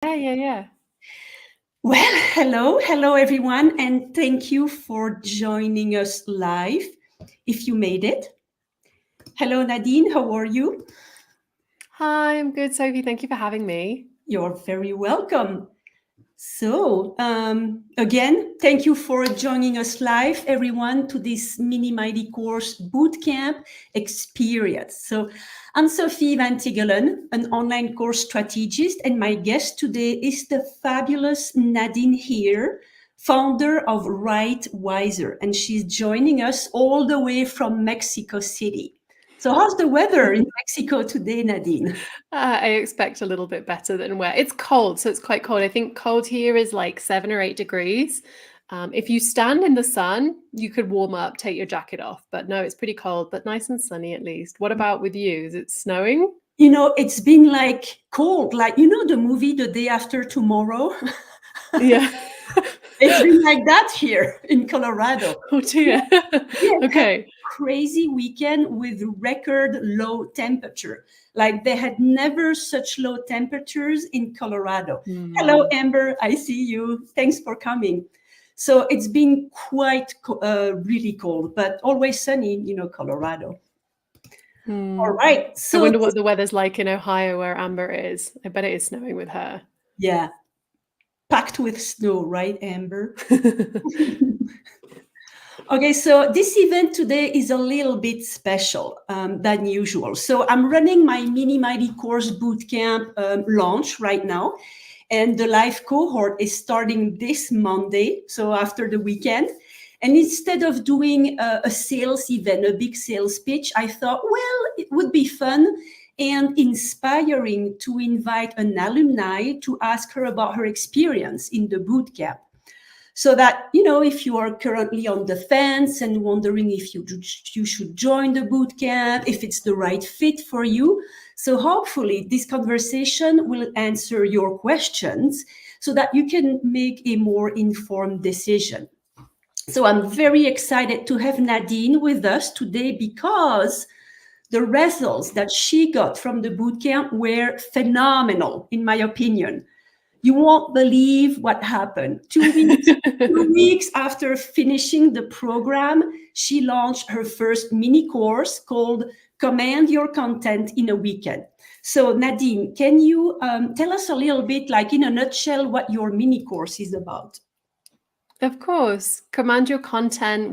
Yeah. Well, hello everyone, and thank you for joining us live. If you made it. Hello Nadine, how are you? Hi, I'm good, Sophie. Thank you for having me. You're very welcome. So, again, thank you for joining us live, everyone, to this Mini Mighty Course Bootcamp experience. So, I'm Sophie Van Tigelen, an online course strategist, and my guest today is the fabulous Nadine Heir, founder of Right Wiser, and she's joining us all the way from Mexico City. So, how's the weather in Mexico today, Nadine? I expect a little bit better than where it's cold, so it's quite cold. I think cold here is like 7 or 8 degrees. If you stand in the sun, you could warm up, take your jacket off. But no, it's pretty cold, but nice and sunny at least. What about with you? Is it snowing? It's been like cold, like, the movie The Day After Tomorrow. Yeah. It's been like that here in Colorado. Oh dear. Okay. Crazy weekend with record low temperature. Like they had never such low temperatures in Colorado. Hello, Amber. I see you. Thanks for coming. So it's been quite really cold, but always sunny, Colorado. All right. I wonder what the weather's like in Ohio where Amber is. I bet it is snowing with her. Yeah. Packed with snow, right, Amber? Okay, so this event today is a little bit special than usual. So I'm running my Mini Mighty Course Bootcamp launch right now. And the live cohort is starting this Monday, so after the weekend. And instead of doing a sales event, a big sales pitch, I thought, well, it would be fun and inspiring to invite an alumni to ask her about her experience in the bootcamp. So that, if you are currently on the fence and wondering if you should join the bootcamp, if it's the right fit for you. So hopefully this conversation will answer your questions so that you can make a more informed decision. So I'm very excited to have Nadine with us today because the results that she got from the bootcamp were phenomenal, in my opinion. You won't believe what happened. 2 weeks after finishing the program, she launched her first mini course called Command Your Content in a Weekend. So Nadine, can you tell us a little bit, like in a nutshell, what your mini course is about? Of course. Command Your Content.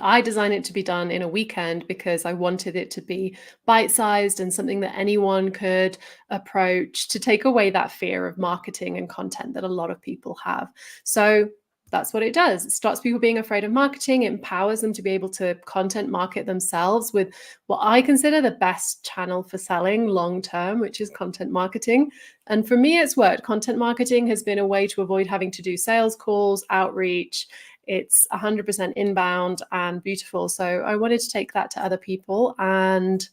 I designed it to be done in a weekend because I wanted it to be bite-sized and something that anyone could approach to take away that fear of marketing and content that a lot of people have. So that's what it does. It stops people being afraid of marketing. It empowers them to be able to content market themselves with what I consider the best channel for selling long-term, which is content marketing. And for me, it's worked. Content marketing has been a way to avoid having to do sales calls, outreach. It's 100% inbound and beautiful. So I wanted to take that to other people. And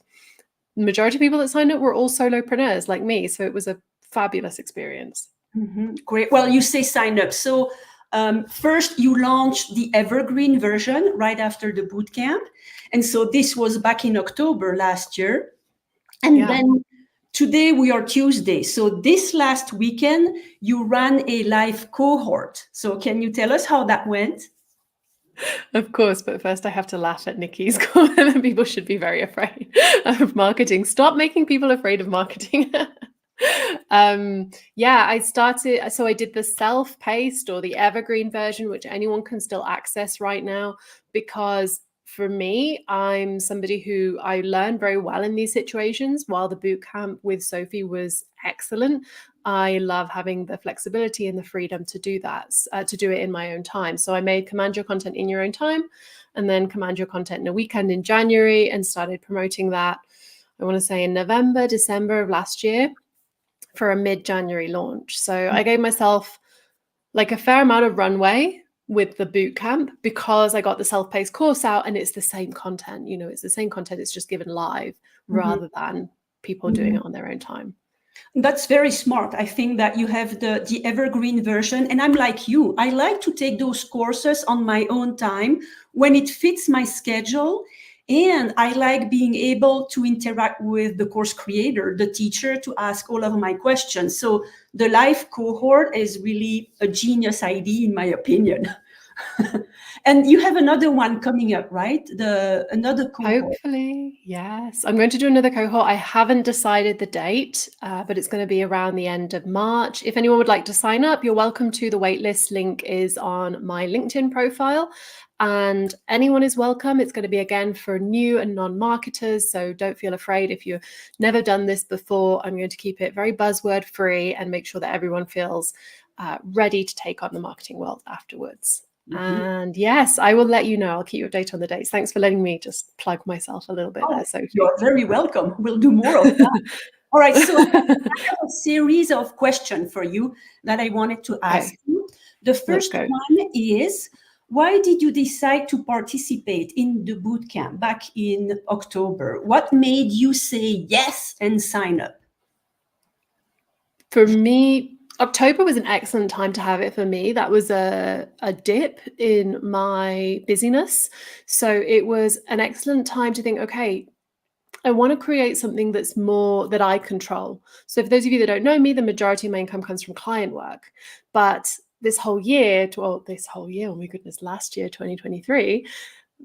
the majority of people that signed up were all solopreneurs like me. So it was a fabulous experience. Mm-hmm. Great. Well, you say sign up. So first, you launched the evergreen version right after the bootcamp. And so this was back in October last year. And then today we are Tuesday. So this last weekend, you ran a live cohort. So can you tell us how that went? Of course, but first I have to laugh at Nikki's comment. People should be very afraid of marketing. Stop making people afraid of marketing. I did the self-paced or the evergreen version, which anyone can still access right now, because for me, I'm somebody who I learned very well in these situations. While the bootcamp with Sophie was excellent, I love having the flexibility and the freedom to do that, to do it in my own time. So I made Command Your Content in Your Own Time, and then Command Your Content in a Weekend in January, and started promoting that, I want to say in November, December of last year, for a mid-January launch. So I gave myself like a fair amount of runway with the bootcamp because I got the self-paced course out and it's the same content. It's the same content. It's just given live rather than people doing it on their own time. That's very smart. I think that you have the evergreen version. And I'm like you. I like to take those courses on my own time when it fits my schedule. And I like being able to interact with the course creator, the teacher, to ask all of my questions. So the live cohort is really a genius idea, in my opinion. And you have another one coming up, right? Another cohort. Hopefully, yes. I'm going to do another cohort. I haven't decided the date, but it's going to be around the end of March. If anyone would like to sign up, you're welcome to. The waitlist link is on my LinkedIn profile, and anyone is welcome. It's going to be, again, for new and non-marketers, so don't feel afraid if you've never done this before. I'm going to keep it very buzzword free and make sure that everyone feels ready to take on the marketing world afterwards. And yes, I will let you know. I'll keep you updated on the dates. Thanks for letting me just plug myself a little bit there, Sophie. You're very welcome. We'll do more of that. All right, so I have a series of questions for you that I wanted to ask you. The first one is, why did you decide to participate in the bootcamp back in October? What made you say yes and sign up? For me, October was an excellent time to have it for me. That was a dip in my busyness. So it was an excellent time to think, okay, I want to create something that's more that I control. So for those of you that don't know me, the majority of my income comes from client work. But this whole year, oh my goodness, last year, 2023,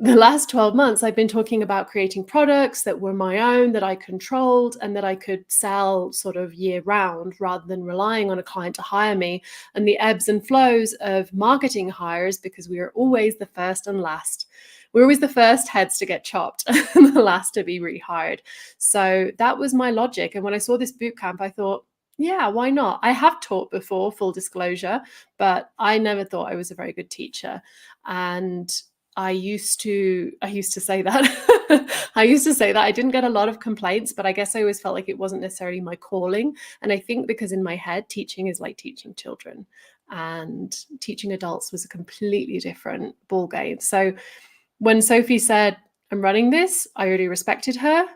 the last 12 months, I've been talking about creating products that were my own, that I controlled, and that I could sell sort of year round rather than relying on a client to hire me, and the ebbs and flows of marketing hires, because we are always the first and last. We're always the first heads to get chopped and the last to be rehired. So that was my logic. And when I saw this bootcamp, I thought, yeah, why not? I have taught before, full disclosure, but I never thought I was a very good teacher. And I used to say that. I used to say that. I didn't get a lot of complaints, but I guess I always felt like it wasn't necessarily my calling. And I think because in my head, teaching is like teaching children, and teaching adults was a completely different ballgame. So when Sophie said, I'm running this, I already respected her.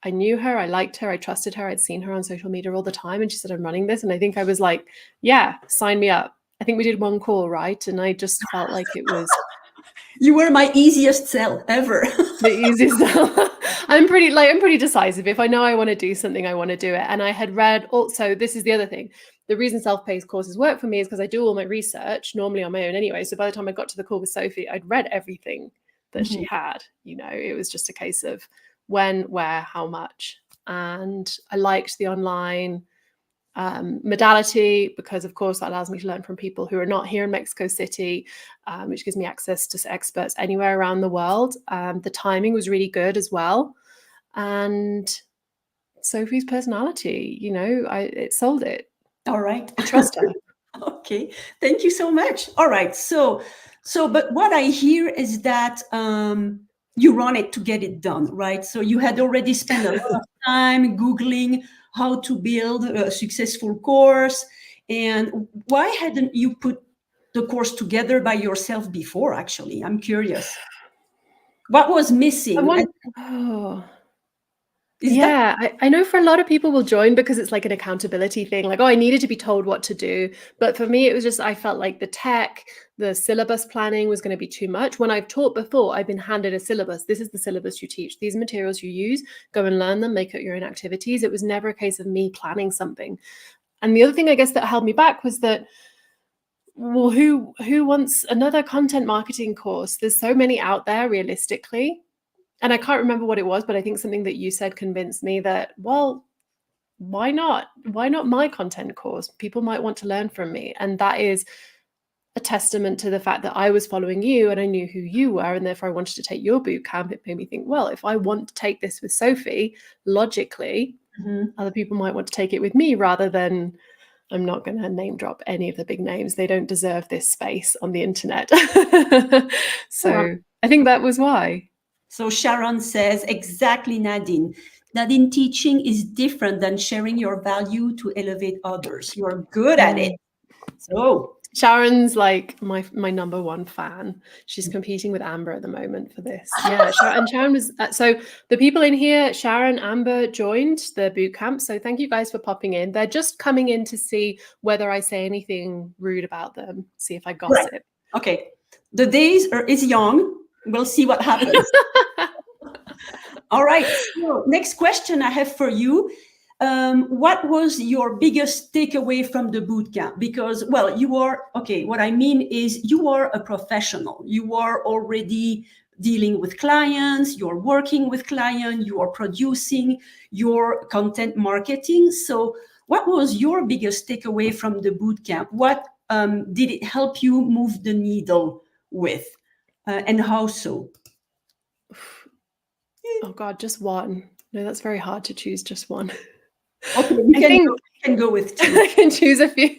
I knew her, I liked her, I trusted her. I'd seen her on social media all the time. And she said, I'm running this. And I think I was like, yeah, sign me up. I think we did one call, right? And I just felt like it was... You were my easiest sell ever. The easiest sell. I'm pretty decisive. If I know I want to do something, I want to do it. And I had read also, this is the other thing. The reason self-paced courses work for me is because I do all my research normally on my own anyway. So by the time I got to the call with Sophie, I'd read everything that she had. You know, it was just a case of when, where, how much. And I liked the online modality because, of course, that allows me to learn from people who are not here in Mexico City, which gives me access to experts anywhere around the world. The timing was really good as well. And Sophie's personality, you know, it sold it. All right. I trust her. Okay. Thank you so much. All right. So, but what I hear is that you run it to get it done, right? So you had already spent a lot of time Googling how to build a successful course. And why hadn't you put the course together by yourself before, actually? I'm curious. What was missing? I know for a lot of people will join because it's like an accountability thing. Like, oh, I needed to be told what to do. But for me, it was just, I felt like the tech, the syllabus planning was going to be too much. When I've taught before, I've been handed a syllabus. This is the syllabus you teach. These materials you use, go and learn them, make it your own activities. It was never a case of me planning something. And the other thing, I guess, that held me back was that, well, who wants another content marketing course? There's so many out there realistically. And I can't remember what it was, but I think something that you said convinced me that, well, why not? Why not my content course? People might want to learn from me. And that is a testament to the fact that I was following you and I knew who you were, and therefore I wanted to take your boot camp. It made me think, well, if I want to take this with Sophie, logically, other people might want to take it with me, rather than, I'm not going to name drop any of the big names. They don't deserve this space on the internet. So I think that was why. So Sharon says, exactly, Nadine. Nadine, teaching is different than sharing your value to elevate others. You're good at it. So Sharon's like my number one fan. She's competing with Amber at the moment for this. Yeah, Sharon was, so the people in here, Sharon, Amber joined the bootcamp. So thank you guys for popping in. They're just coming in to see whether I say anything rude about them, see if I gossip. Right. Okay. The days is young. We'll see what happens. All right. So next question I have for you. What was your biggest takeaway from the bootcamp? Because, well, you are, okay, what I mean is you are a professional. You are already dealing with clients, you're working with clients, you are producing your content marketing. So what was your biggest takeaway from the bootcamp? What did it help you move the needle with? And how so? Oh God, just one. No, that's very hard to choose just one. Okay, you I think can go with two. I can choose a few.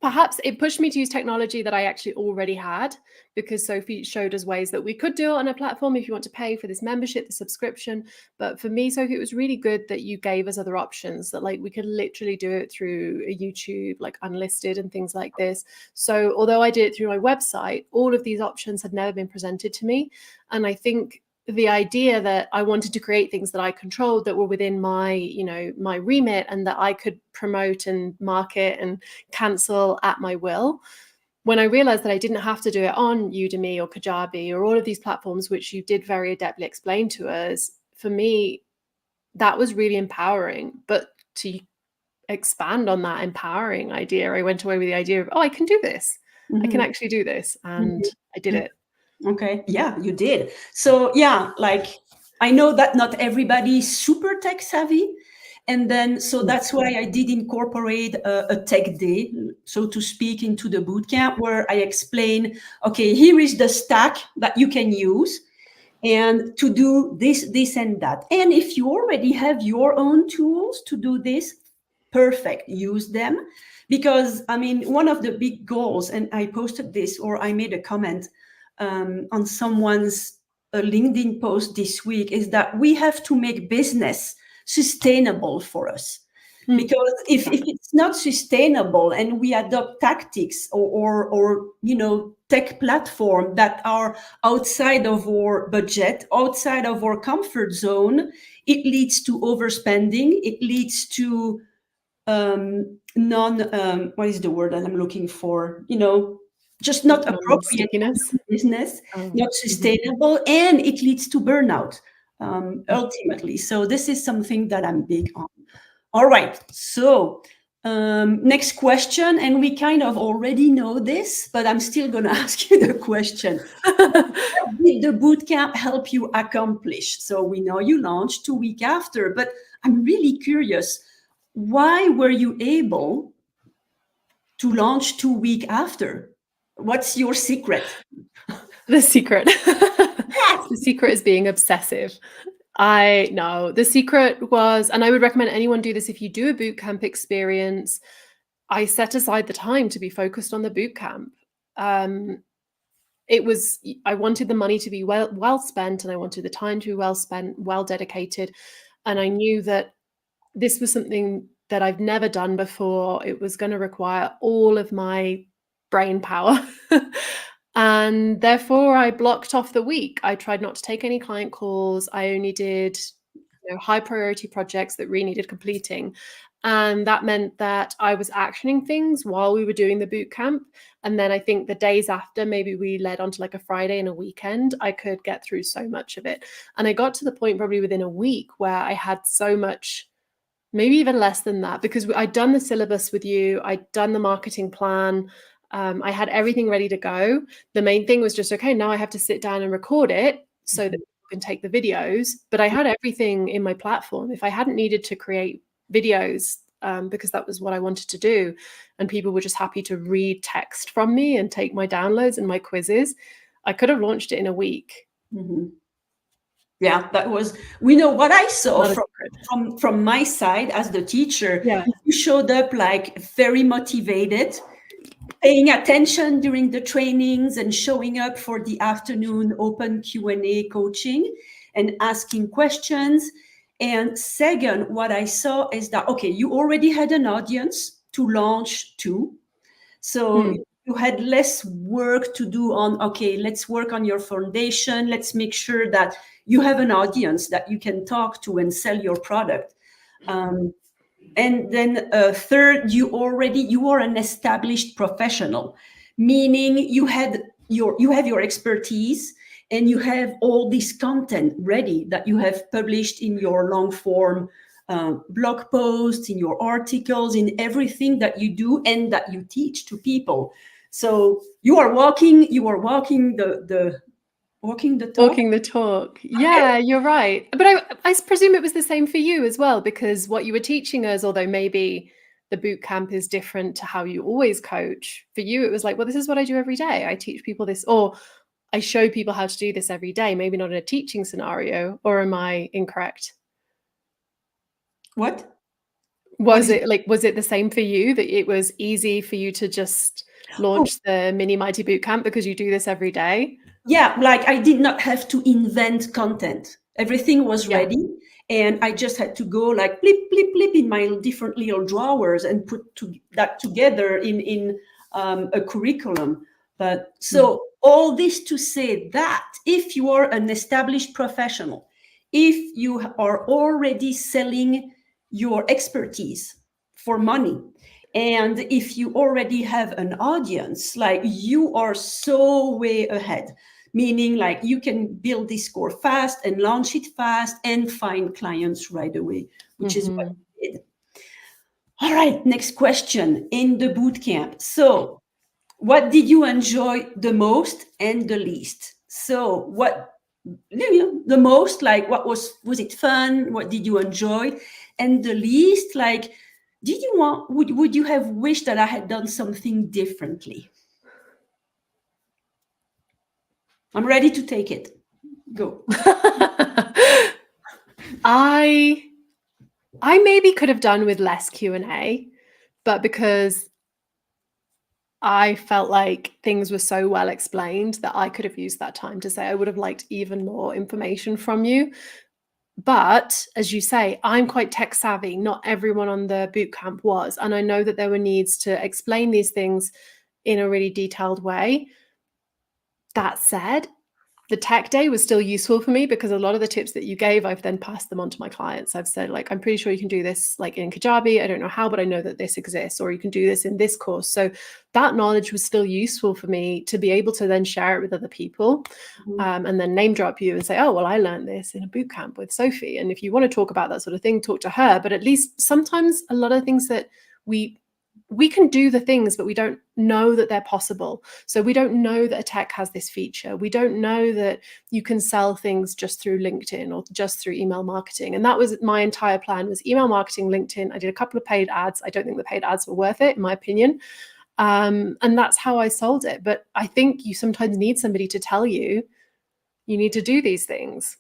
Perhaps it pushed me to use technology that I actually already had, because Sophie showed us ways that we could do it on a platform if you want to pay for this membership, the subscription. But for me, Sophie, it was really good that you gave us other options, that like we could literally do it through a YouTube, like unlisted and things like this. So although I did it through my website, all of these options had never been presented to me. And I think the idea that I wanted to create things that I controlled, that were within my, you know, my remit, and that I could promote and market and cancel at my will. When I realized that I didn't have to do it on Udemy or Kajabi or all of these platforms, which you did very adeptly explain to us, for me, that was really empowering. But to expand on that empowering idea, I went away with the idea of, oh, I can do this. I can actually do this. And I did it. Okay. Yeah, you did. So yeah, like I know that not everybody is super tech savvy. And then, so that's why I did incorporate a tech day, so to speak, into the bootcamp, where I explain, okay, here is the stack that you can use and to do this, this, and that. And if you already have your own tools to do this, perfect, use them. Because I mean, one of the big goals, and I posted this, or I made a comment on someone's LinkedIn post this week, is that we have to make business sustainable for us. Because if it's not sustainable and we adopt tactics or you know, tech platform that are outside of our budget, outside of our comfort zone, it leads to overspending. It leads to what is the word that I'm looking for? You know, just not appropriate business, not sustainable, and it leads to burnout ultimately. So this is something that I'm big on. All right, so next question, and we kind of already know this, but I'm still going to ask you the question. What did the bootcamp help you accomplish? So we know you launched 2 weeks after, but I'm really curious, why were you able to launch 2 weeks after? What's your secret? The secret. The secret is being obsessive. I know the secret was, and I would recommend anyone do this if you do a bootcamp experience. I set aside the time to be focused on the bootcamp. I wanted the money to be well spent, and I wanted the time to be well spent, well dedicated. And I knew that this was something that I've never done before. It was going to require all of my brain power. And therefore I blocked off the week. I tried not to take any client calls. I only did, you know, high priority projects that really needed completing. And that meant that I was actioning things while we were doing the boot camp. And then I think the days after, maybe we led on to like a Friday and a weekend, I could get through so much of it. And I got to the point probably within a week where I had so much, maybe even less than that, because I'd done the syllabus with you. I'd done the marketing plan. I had everything ready to go. The main thing was just, okay, now I have to sit down and record it so that people can take the videos. But I had everything in my platform. If I hadn't needed to create videos, because that was what I wanted to do, and people were just happy to read text from me and take my downloads and my quizzes, I could have launched it in a week. Yeah, that was, we know what I saw from my side as the teacher. Yeah. You showed up like very motivated, paying attention during the trainings and showing up for the afternoon open Q&A coaching and asking questions. And second, what I saw is that, okay, you already had an audience to launch to. So you had less work to do on, okay, let's work on your foundation. Let's make sure that you have an audience that you can talk to and sell your product. And then third, you are an established professional, meaning you have your expertise and you have all this content ready that you have published in your long form blog posts, in your articles, in everything that you do and that you teach to people. So you are walking the talk. Walking the talk. Yeah, you're right. But I presume it was the same for you as well, because what you were teaching us, although maybe the boot camp is different to how you always coach, for you it was like, well, this is what I do every day. I teach people this, or I show people how to do this every day, maybe not in a teaching scenario. Or am I incorrect? What? Was it the same for you, that it was easy for you to just launch the Mini Mighty Bootcamp because you do this every day? Yeah, like I did not have to invent content. Everything was ready, and I just had to go like blip, blip, blip in my different little drawers and put that together in a curriculum. But so all this to say that if you are an established professional, if you are already selling your expertise for money, and if you already have an audience, like you are so way ahead, meaning like you can build this core fast and launch it fast and find clients right away, which is what you did. All right, next question in the bootcamp. So what did you enjoy the most and the least? So what, the most, like what was it fun? What did you enjoy? And the least, like, would you have wished that I had done something differently? I'm ready to take it. Go. I maybe could have done with less Q&A, but because I felt like things were so well explained that I could have used that time to say I would have liked even more information from you. But as you say, I'm quite tech savvy. Not everyone on the bootcamp was. And I know that there were needs to explain these things in a really detailed way. That said, the tech day was still useful for me because a lot of the tips that you gave, I've then passed them on to my clients. I've said, like, I'm pretty sure you can do this like in Kajabi. I don't know how, but I know that this exists, or you can do this in this course. So that knowledge was still useful for me to be able to then share it with other people, and then name drop you and say, oh, well, I learned this in a bootcamp with Sophie. And if you want to talk about that sort of thing, talk to her. But at least sometimes a lot of things that we can do the things, but we don't know that they're possible. So we don't know that a tech has this feature. We don't know that you can sell things just through LinkedIn or just through email marketing. And that was my entire plan, was email marketing, LinkedIn. I did a couple of paid ads. I don't think the paid ads were worth it, in my opinion. And that's how I sold it. But I think you sometimes need somebody to tell you, you need to do these things.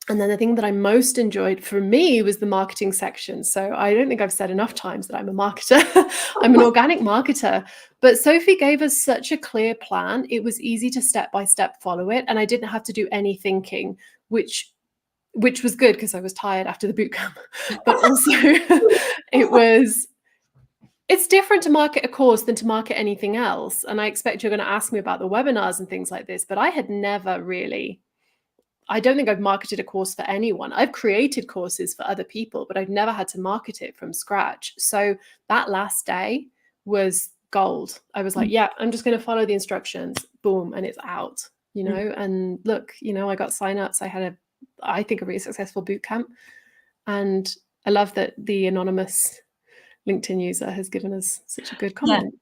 And then the thing that I most enjoyed for me was the marketing section. So I don't think I've said enough times that I'm a marketer. I'm an organic marketer. But Sophie gave us such a clear plan. It was easy to step by step follow it. And I didn't have to do any thinking, which was good because I was tired after the bootcamp. But also it's different to market a course than to market anything else. And I expect you're going to ask me about the webinars and things like this, but I had never really, I don't think I've marketed a course for anyone. I've created courses for other people, but I've never had to market it from scratch. So that last day was gold. I was like, yeah, I'm just going to follow the instructions, boom, and it's out, and look, I got signups. I had I think a really successful bootcamp. And I love that the anonymous LinkedIn user has given us such a good comment.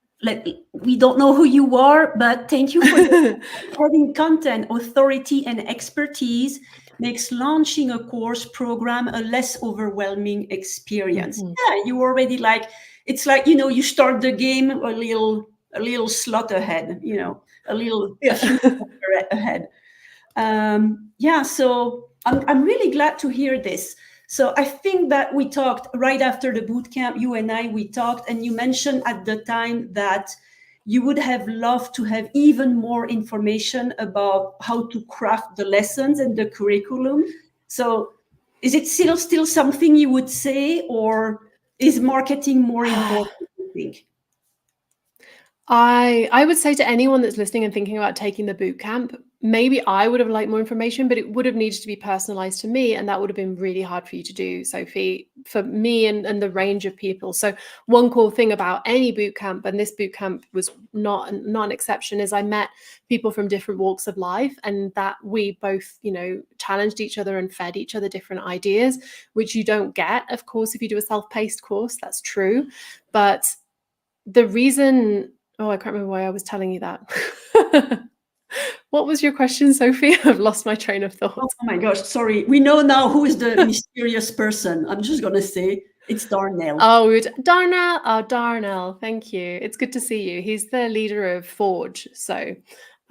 We don't know who you are, but thank you for having content, authority, and expertise makes launching a course program a less overwhelming experience. Yeah, you already it's like, you start the game a little slot ahead, a few ahead. So I'm really glad to hear this. So I think that we talked right after the bootcamp, you and I, we talked, and you mentioned at the time that you would have loved to have even more information about how to craft the lessons and the curriculum. So is it still something you would say, or is marketing more important, you think? I would say to anyone that's listening and thinking about taking the bootcamp, maybe I would have liked more information, but it would have needed to be personalized to me. And that would have been really hard for you to do, Sophie, for me and the range of people. So one cool thing about any bootcamp, and this bootcamp was not an exception, is I met people from different walks of life, and that we both, challenged each other and fed each other different ideas, which you don't get, of course, if you do a self-paced course. That's true. But the reason, I can't remember why I was telling you that. What was your question, Sophie? I've lost my train of thought. Oh my gosh, sorry. We know now who is the mysterious person. I'm just going to say it's Darnell. Oh, Darnell. Oh, Darnell. Thank you. It's good to see you. He's the leader of Forge. So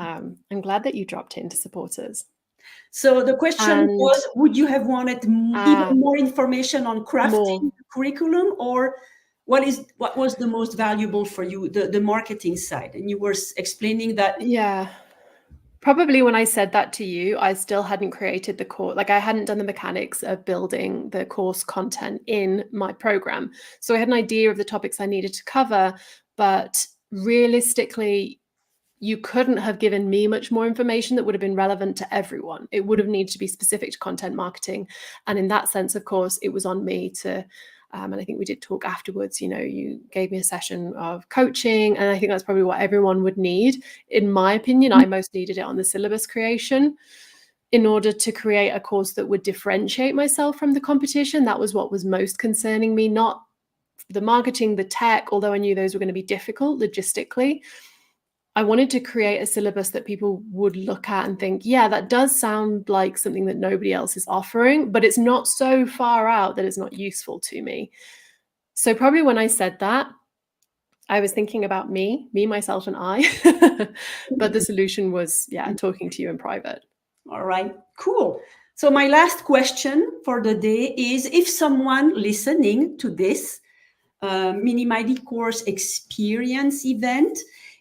I'm glad that you dropped in to support us. So the question was, would you have wanted even more information on crafting the curriculum, or what was the most valuable for you, the marketing side? And you were explaining that. Yeah. Probably when I said that to you, I still hadn't created the course. Like, I hadn't done the mechanics of building the course content in my program. So I had an idea of the topics I needed to cover, but realistically, you couldn't have given me much more information that would have been relevant to everyone. It would have needed to be specific to content marketing. And in that sense, of course, it was on me to, and I think we did talk afterwards, you gave me a session of coaching, and I think that's probably what everyone would need. In my opinion, I most needed it on the syllabus creation in order to create a course that would differentiate myself from the competition. That was what was most concerning me, not the marketing, the tech, although I knew those were going to be difficult logistically. I wanted to create a syllabus that people would look at and think, yeah, that does sound like something that nobody else is offering, but it's not so far out that it's not useful to me. So probably when I said that, I was thinking about me, myself, and I. But the solution was, talking to you in private. All right, cool. So my last question for the day is, if someone listening to this Mini Mighty Course experience event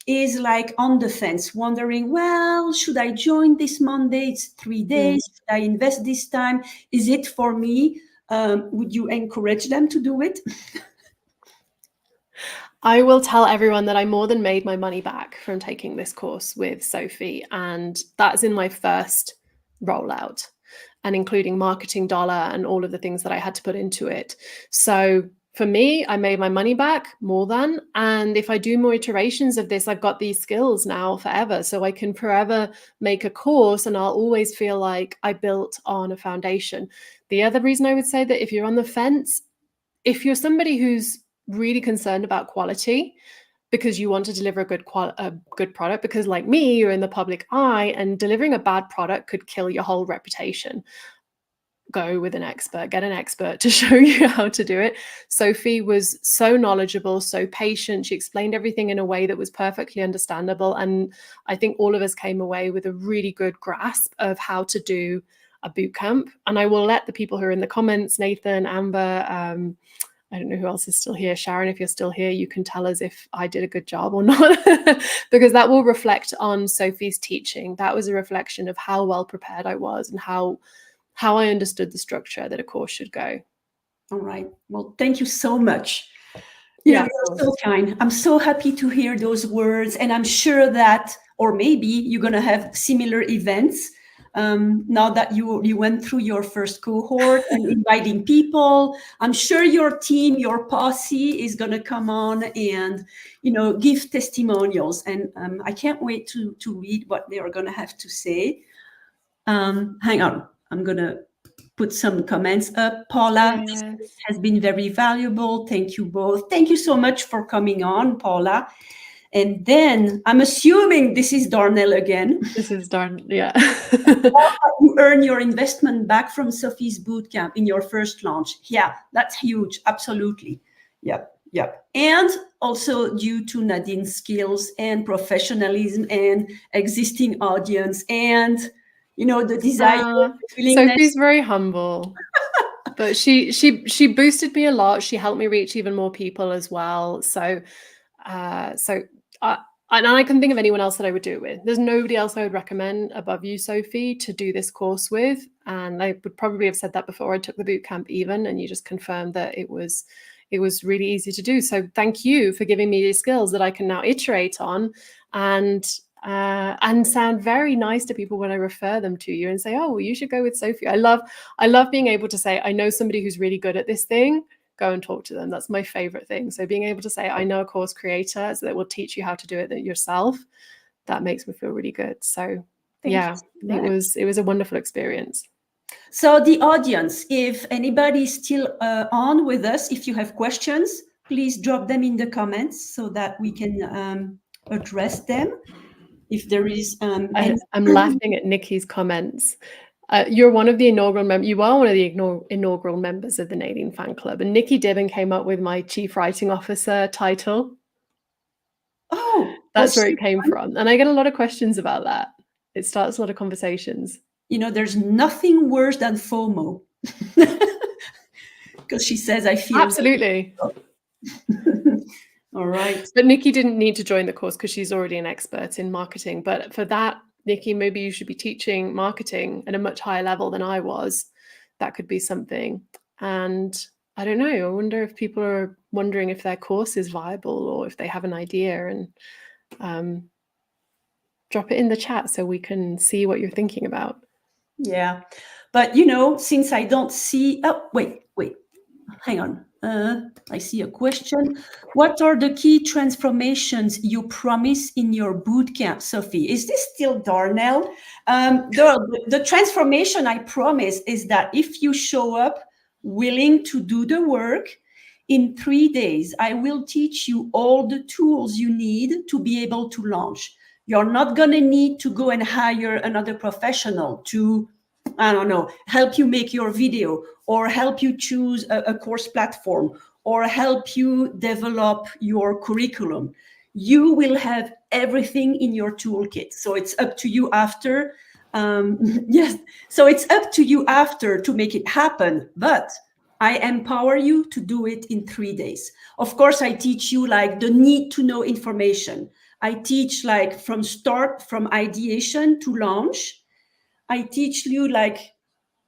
is like on the fence, wondering, well, should I join this Monday? It's 3 days. Should I invest this time? Is it for me? Would you encourage them to do it? I will tell everyone that I more than made my money back from taking this course with Sophie, and that's in my first rollout, and including marketing dollar and all of the things that I had to put into it. So for me, I made my money back more than, and if I do more iterations of this, I've got these skills now forever. So I can forever make a course, and I'll always feel like I built on a foundation. The other reason I would say that if you're on the fence, if you're somebody who's really concerned about quality because you want to deliver a good product, because like me, you're in the public eye, and delivering a bad product could kill your whole reputation. Go with an expert, get an expert to show you how to do it. Sophie was so knowledgeable, so patient. She explained everything in a way that was perfectly understandable. And I think all of us came away with a really good grasp of how to do a boot camp. And I will let the people who are in the comments, Nathan, Amber, I don't know who else is still here. Sharon, if you're still here, you can tell us if I did a good job or not, because that will reflect on Sophie's teaching. That was a reflection of how well prepared I was and how I understood the structure that a course should go. All right. Well, thank you so much. You're so kind. I'm so happy to hear those words. And I'm sure that, or maybe you're going to have similar events now that you went through your first cohort and inviting people. I'm sure your team, your posse is going to come on and, give testimonials. And I can't wait to read what they are going to have to say. Hang on. I'm going to put some comments up. Paula, yes. This has been very valuable. Thank you both. Thank you so much for coming on, Paula. And then I'm assuming this is Darnell again. This is Darnell, yeah. You earn your investment back from Sophie's Bootcamp in your first launch. Yeah, that's huge. Absolutely. Yep. And also due to Nadine's skills and professionalism and existing audience and the desire, Sophie's very humble, but she boosted me a lot. She helped me reach even more people as well. So and I couldn't think of anyone else that I would do it with. There's nobody else I would recommend above you, Sophie, to do this course with. And I would probably have said that before I took the bootcamp even, and you just confirmed that it was really easy to do. So thank you for giving me these skills that I can now iterate on. And and sound very nice to people when I refer them to you and say, oh, well, you should go with Sophie. I love being able to say, I know somebody who's really good at this thing, go and talk to them. That's my favorite thing. So being able to say, I know a course creator that will teach you how to do it yourself, that makes me feel really good. So yeah, it was a wonderful experience. So the audience, if anybody's still on with us, if you have questions, please drop them in the comments so that we can address them. If there is, I'm laughing at Nikki's comments. You're one of the inaugural members. You are one of the inaugural members of the Nadine fan club, and Nikki Dibben came up with my chief writing officer title. Oh, that's where it came from, and I get a lot of questions about that. It starts a lot of conversations. You know, there's nothing worse than FOMO, because she says, "I feel absolutely." All right. But Nikki didn't need to join the course because she's already an expert in marketing. But for that, Nikki, maybe you should be teaching marketing at a much higher level than I was. That could be something. And I don't know. I wonder if people are wondering if their course is viable or if they have an idea, and drop it in the chat so we can see what you're thinking about. Yeah. But, you know, since I don't see... Oh, wait. Hang on. I see a question. What are the key transformations you promise in your bootcamp, Sophie? Is this still Darnell? The transformation I promise is that if you show up willing to do the work, in 3 days, I will teach you all the tools you need to be able to launch. You're not going to need to go and hire another professional to, I don't know, help you make your video or help you choose a course platform or help you develop your curriculum. You will have everything in your toolkit. So it's up to you after. Yes. So it's up to you after to make it happen. But I empower you to do it in 3 days. Of course, I teach you like the need to know information. I teach like from ideation to launch. I teach you like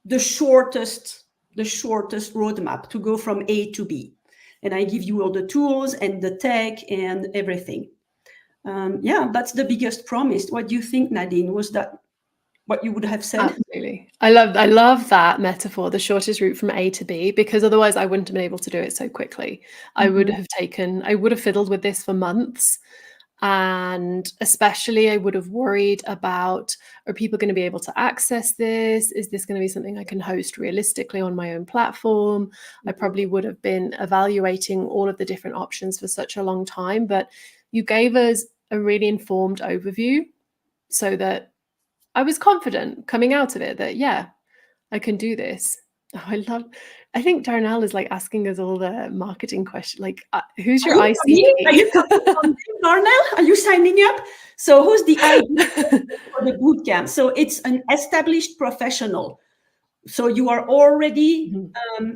the shortest roadmap to go from A to B. And I give you all the tools and the tech and everything. Yeah, that's the biggest promise. What do you think, Nadine? Was that what you would have said? Absolutely. I love that metaphor, the shortest route from A to B, because otherwise I wouldn't have been able to do it so quickly. I would have fiddled with this for months. And especially I would have worried about, are people going to be able to access this? Is this going to be something I can host realistically on my own platform? I probably would have been evaluating all of the different options for such a long time, but you gave us a really informed overview so that I was confident coming out of it that, yeah, I can do this. Oh, I think Darnell is like asking us all the marketing questions. Like, who's your IC? Are you Darnell? Are you signing up? So who's the IC for the bootcamp? So it's an established professional. So you are already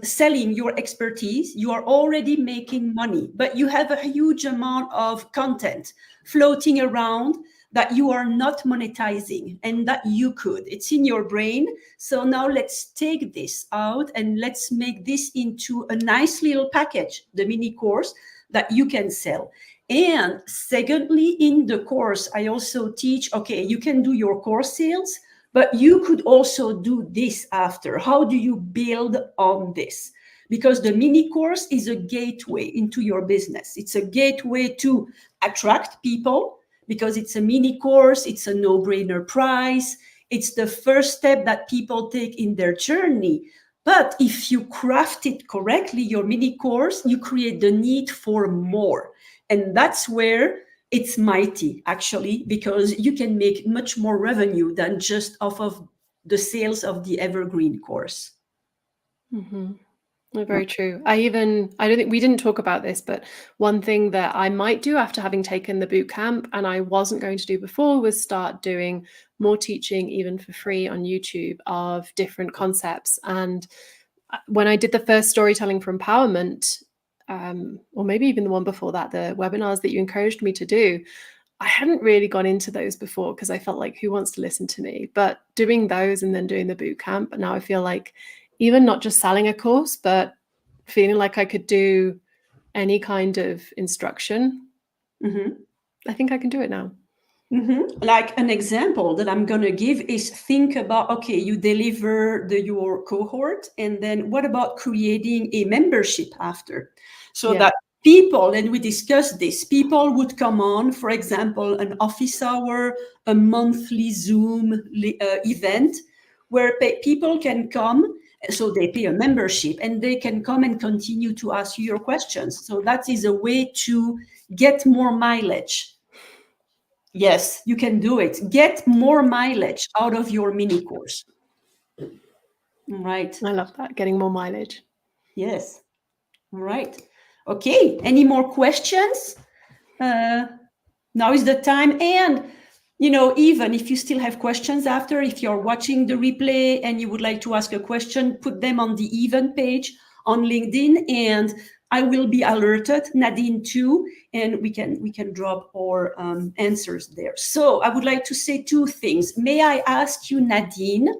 selling your expertise. You are already making money, but you have a huge amount of content floating around that you are not monetizing and that you could. It's in your brain. So now let's take this out and let's make this into a nice little package, the mini course that you can sell. And secondly, in the course, I also teach, okay, you can do your course sales, but you could also do this after. How do you build on this? Because the mini course is a gateway into your business. It's a gateway to attract people, because it's a mini course, it's a no-brainer price. It's the first step that people take in their journey. But if you craft it correctly, your mini course, you create the need for more. And that's where it's mighty, actually, because you can make much more revenue than just off of the sales of the evergreen course. Very true. I don't think we didn't talk about this, but one thing that I might do after having taken the boot camp and I wasn't going to do before was start doing more teaching, even for free on YouTube, of different concepts. And when I did the first storytelling for empowerment, or maybe even the one before that, the webinars that you encouraged me to do, I hadn't really gone into those before because I felt like, who wants to listen to me? But doing those and then doing the boot camp, and now I feel like even not just selling a course, but feeling like I could do any kind of instruction. I think I can do it now. Like an example that I'm going to give is think about, okay, you deliver your cohort, and then what about creating a membership after? So that people, and we discussed this, people would come on, for example, an office hour, a monthly Zoom event where people can come. So they pay a membership and they can come and continue to ask you your questions. So that is a way to get more mileage. Yes, you can do it. Get more mileage out of your mini course. Right. I love that, getting more mileage. Yes. All right. Okay. Any more questions? Now is the time. And, even if you still have questions after, if you're watching the replay and you would like to ask a question, put them on the event page on LinkedIn, and I will be alerted, Nadine too, and we can drop our answers there. So I would like to say two things. May I ask you, Nadine,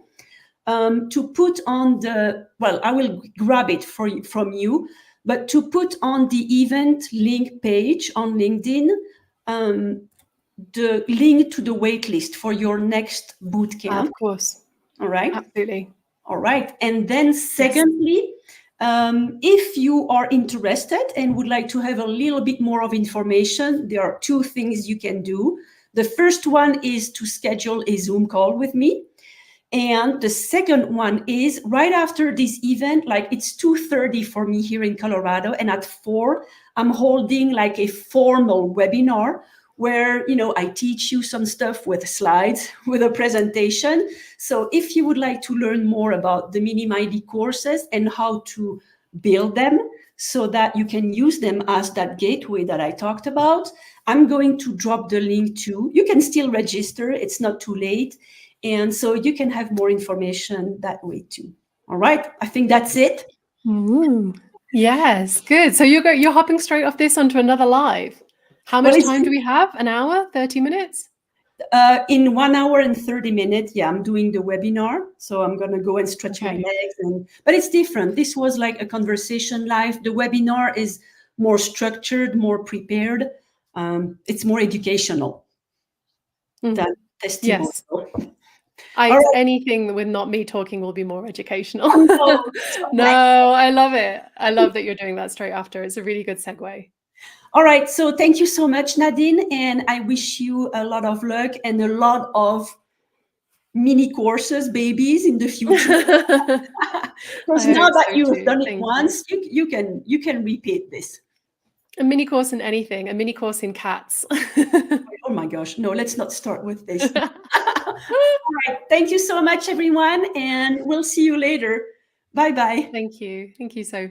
to put on I will grab it from you, but to put on the event link page on LinkedIn, the link to the waitlist for your next bootcamp. Of course. All right. Absolutely. All right. And then secondly, if you are interested and would like to have a little bit more of information, there are two things you can do. The first one is to schedule a Zoom call with me. And the second one is right after this event, like it's 2:30 for me here in Colorado, and at 4, I'm holding like a formal webinar where, I teach you some stuff with slides, with a presentation. So if you would like to learn more about the Mini Mighty courses and how to build them so that you can use them as that gateway that I talked about, I'm going to drop the link too. You can still register. It's not too late. And so you can have more information that way too. All right. I think that's it. Yes, good. So you're hopping straight off this onto another live. How much time do we have? An hour, 30 minutes? In 1 hour and 30 minutes, I'm doing the webinar. So I'm going to go and stretch my legs. But it's different. This was like a conversation live. The webinar is more structured, more prepared. It's more educational than testimonial. Yes. Anything with not me talking will be more educational. No, I love it. I love that you're doing that straight after. It's a really good segue. All right. So thank you so much, Nadine. And I wish you a lot of luck and a lot of mini courses, babies in the future. Because now that you've done it once, you can repeat this. A mini course in anything, a mini course in cats. Oh my gosh. No, let's not start with this. All right. Thank you so much, everyone. And we'll see you later. Bye-bye. Thank you. Thank you so